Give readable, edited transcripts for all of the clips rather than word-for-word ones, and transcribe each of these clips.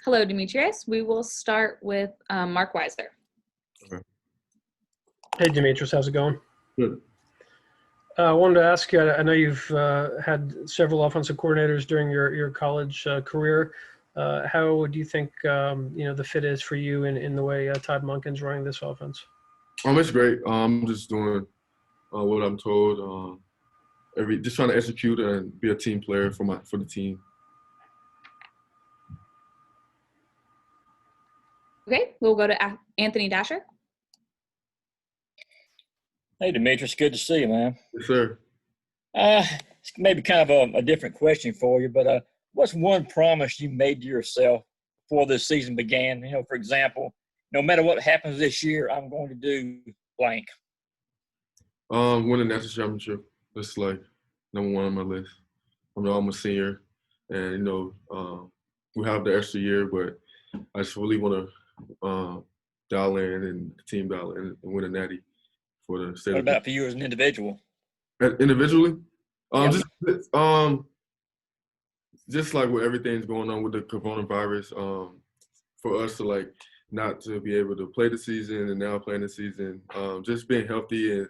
Hello, Demetris. We will start with Mark Weiser. Okay. Hey, Demetris, how's it going? Good. I wanted to ask you, I know you've had several offensive coordinators during your college career. How do you think, the fit is for you in the way Todd Monken's running this offense? It's great. I'm just doing what I'm told. Just trying to execute and be a team player for the team. Okay, we'll go to Anthony Dasher. Hey, Demetris, good to see you, man. Yes, sir. It's maybe kind of a different question for you, but what's one promise you made to yourself before this season began? For example, no matter what happens this year, I'm going to do blank. Win a national championship. That's like number one on my list. I'm a senior, and we have the extra year, but I just really want to dial in and the team dial in and win a natty for the state. What about for you as an individual? Individually, Yep. just like with everything's going on with the coronavirus, for us to not to be able to play the season and now playing the season, just being healthy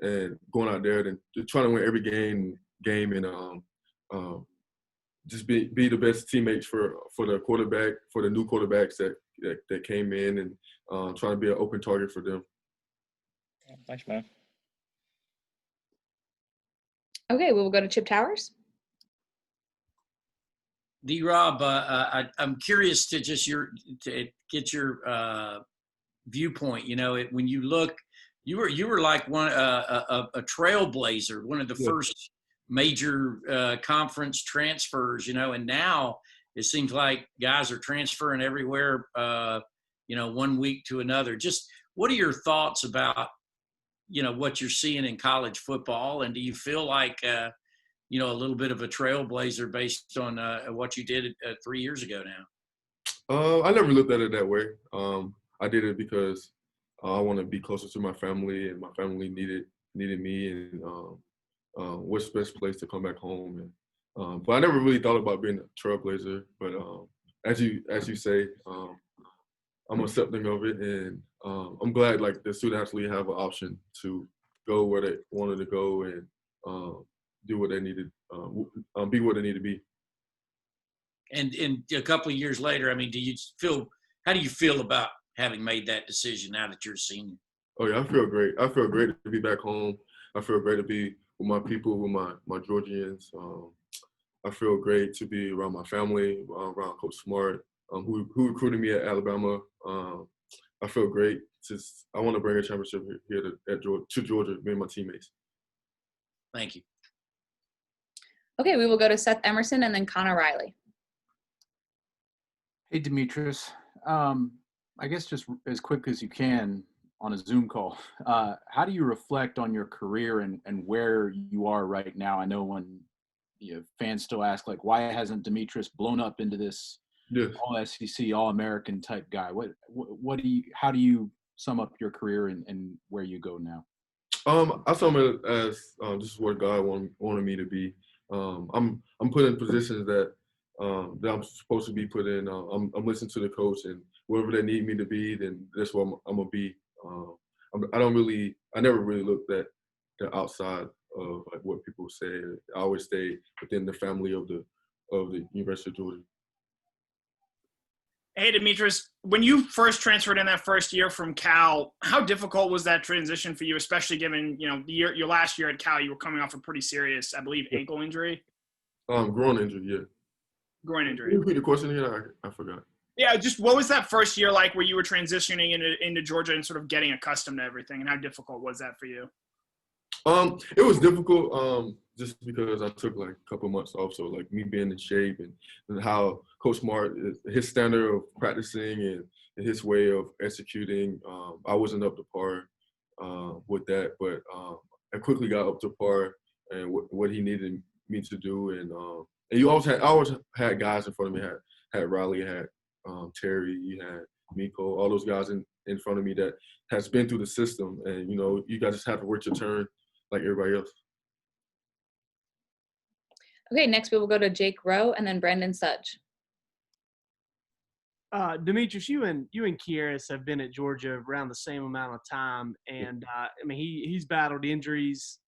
and going out there and trying to win every game and just be the best teammates for the quarterback, for the new quarterbacks that came in, and trying to be an open target for them. Thanks, man. Okay, we will go to Chip Towers. D-Rob, I'm curious to get your viewpoint. When you look, you were like a trailblazer, one of the first major conference transfers. And now it seems like guys are transferring everywhere. 1 week to another. Just what are your thoughts about what you're seeing in college football, and do you feel like a little bit of a trailblazer based on what you did 3 years ago now? I never looked at it that way. I did it because I want to be closer to my family, and my family needed me, and what's the best place to come back home. And but I never really thought about being a trailblazer. But as you say, I'm accepting of it, and I'm glad the student athlete have an option to go where they wanted to go and do what they needed, be what they need to be. And a couple of years later, how do you feel about having made that decision now that you're a senior? Oh yeah, I feel great. I feel great to be back home. I feel great to be with my people, with my Georgians. I feel great to be around my family, around Coach Smart, who recruited me at Alabama. I feel great. I want to bring a championship here to Georgia, me and my teammates. Thank you. Okay, we will go to Seth Emerson and then Connor Riley. Hey, Demetris. I guess just as quick as you can on a Zoom call, how do you reflect on your career and where you are right now? I know when fans still ask, why hasn't Demetris blown up into this all SEC, all American type guy? How do you sum up your career and where you go now? I sum it as this is what God wanted me to be. I'm put in positions that I'm supposed to be put in. I'm listening to the coach, and wherever they need me to be, then that's what I'm gonna be. I never really looked at the outside of what people say. I always stay within the family of the University of Georgia. Hey, Demetris, when you first transferred in that first year from Cal, how difficult was that transition for you, especially given, your last year at Cal, you were coming off a pretty serious, I believe, ankle injury? Groin injury, yeah. Groin injury. Can you repeat the question again? I forgot. Yeah, just what was that first year like where you were transitioning into Georgia and sort of getting accustomed to everything, and how difficult was that for you? It was difficult just because I took a couple months off. So me being in shape and how Coach Smart, his standard of practicing and his way of executing, I wasn't up to par with that. But I quickly got up to par and what he needed me to do. And I always had guys in front of me. Had Riley, had Terry, you had Miko, all those guys in front of me that has been through the system. And you guys just have to work your turn like everybody else. Okay, next we will go to Jake Rowe and then Brandon Sudge. Demetris, you and Kieris have been at Georgia around the same amount of time, and I mean he's battled injuries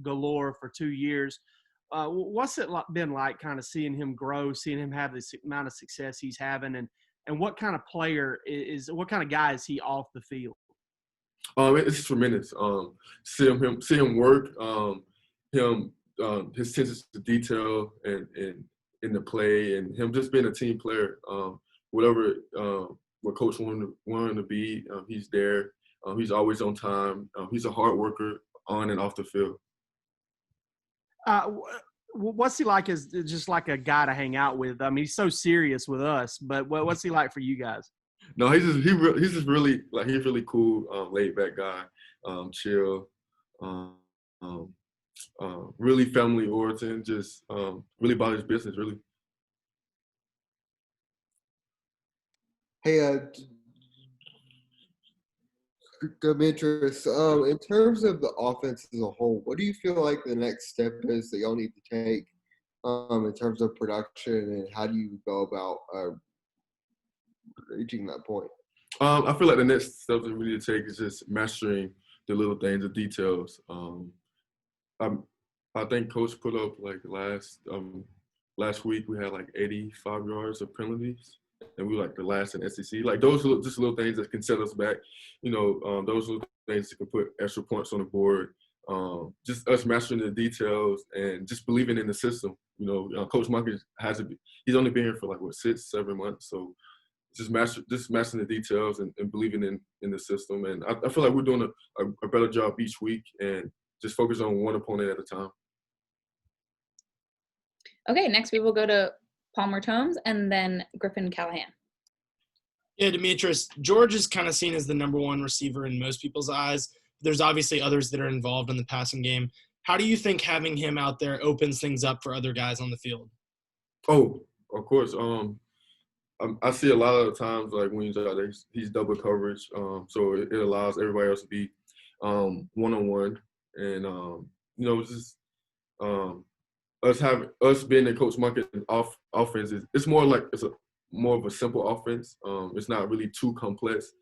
galore for 2 years. What's it been like, kind of seeing him grow, seeing him have this amount of success he's having, and what kind of player what kind of guy is he off the field? It's tremendous. See him work. His attention to detail and in the play, and him just being a team player. Whatever what coach wanted him to be, he's there. He's always on time. He's a hard worker on and off the field. What's he like as just like a guy to hang out with? I mean, he's so serious with us, but what's he like for you guys? No, he's just really like he's really cool, laid back guy, chill, really family oriented, just really about his business, really. Hey, Demetris, in terms of the offense as a whole, what do you feel like the next step is that y'all need to take in terms of production, and how do you go about reaching that point? I feel like the next step that we need to take is just mastering the little things, the details. I think Coach put up like last week we had like 85 yards of penalties, and we were like the last in SEC. Like those are just little things that can set us back. You know, those little things that can put extra points on the board. Just us mastering the details and just believing in the system. You know, Coach Monkey he's only been here for like 6-7 months, so just mastering the details and believing in the system. And I feel like we're doing a better job each week, and just focus on one opponent at a time. Okay, next we will go to Palmer Tomes and then Griffin Callahan. Yeah, Demetris, George is kind of seen as the number one receiver in most people's eyes. There's obviously others that are involved in the passing game. How do you think having him out there opens things up for other guys on the field? Oh, of course. I see a lot of the times like when he's out there, he's double coverage, so it allows everybody else to be one-on-one, and you know, just us being in Coach Monkey offense it's more like more of a simple offense. It's not really too complex,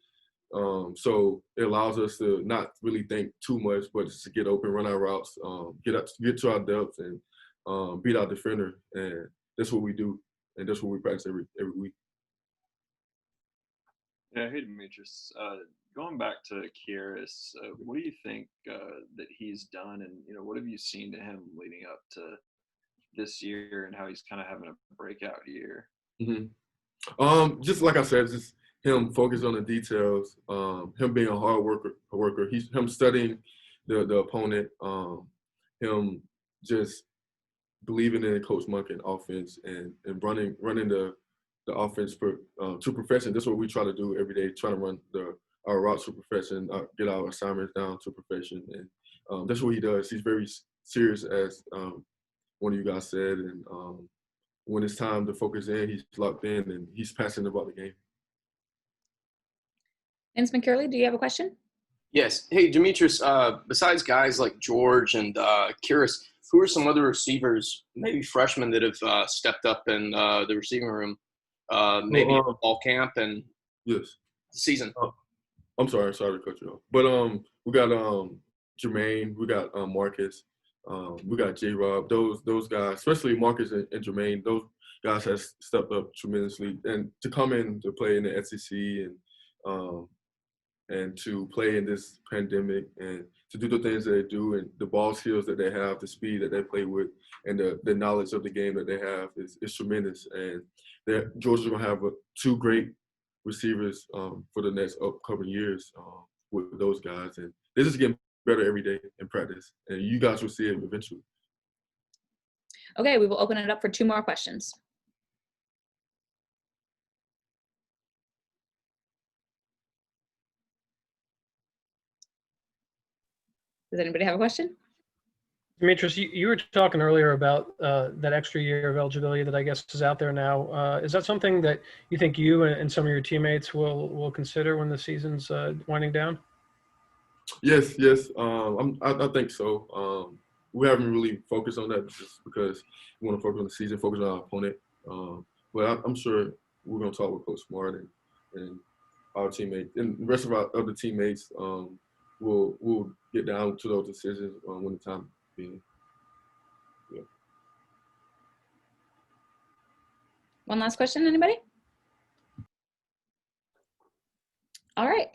so it allows us to not really think too much, but just to get open, run our routes, get to our depth, and beat our defender, and that's what we do, and that's what we practice every week. Yeah, hey Demetris. Going back to Kieris, what do you think that he's done, and what have you seen to him leading up to this year, and how he's kind of having a breakout year? Just like I said, just him focused on the details, him being a hard worker. Him studying the opponent, him just believing in Coach Monkey offense and running the offense to perfection. That's what we try to do every day, trying to run our routes to perfection, get our assignments down to perfection. And that's what he does. He's very serious, as one of you guys said. And when it's time to focus in, he's locked in, and he's passionate about the game. Vince McCurley, do you have a question? Yes. Hey, Demetris, besides guys like George and Kieris, who are some other receivers, maybe freshmen, that have stepped up in the receiving room? Maybe fall camp and yes, season. I'm sorry to cut you off, but we got Jermaine, we got Marcus, we got J-Rob. Those guys, especially Marcus and Jermaine, those guys have stepped up tremendously, and to come in to play in the SEC and to play in this pandemic and to do the things that they do, and the ball skills that they have, the speed that they play with, and the knowledge of the game that they have is tremendous. And Georgia's going to have two great receivers for the next upcoming years with those guys. And they're just getting better every day in practice. And you guys will see it eventually. Okay, we will open it up for 2 more questions. Does anybody have a question? Demetris, you were talking earlier about that extra year of eligibility that I guess is out there now. Is that something that you think you and some of your teammates will consider when the season's winding down? Yes. I think so. We haven't really focused on that just because we want to focus on the season, focus on our opponent. But I'm sure we're gonna talk with Coach Smart and our teammates and the rest of our other teammates. We'll get down to those decisions when the time being. Yeah. One last question, anybody? All right.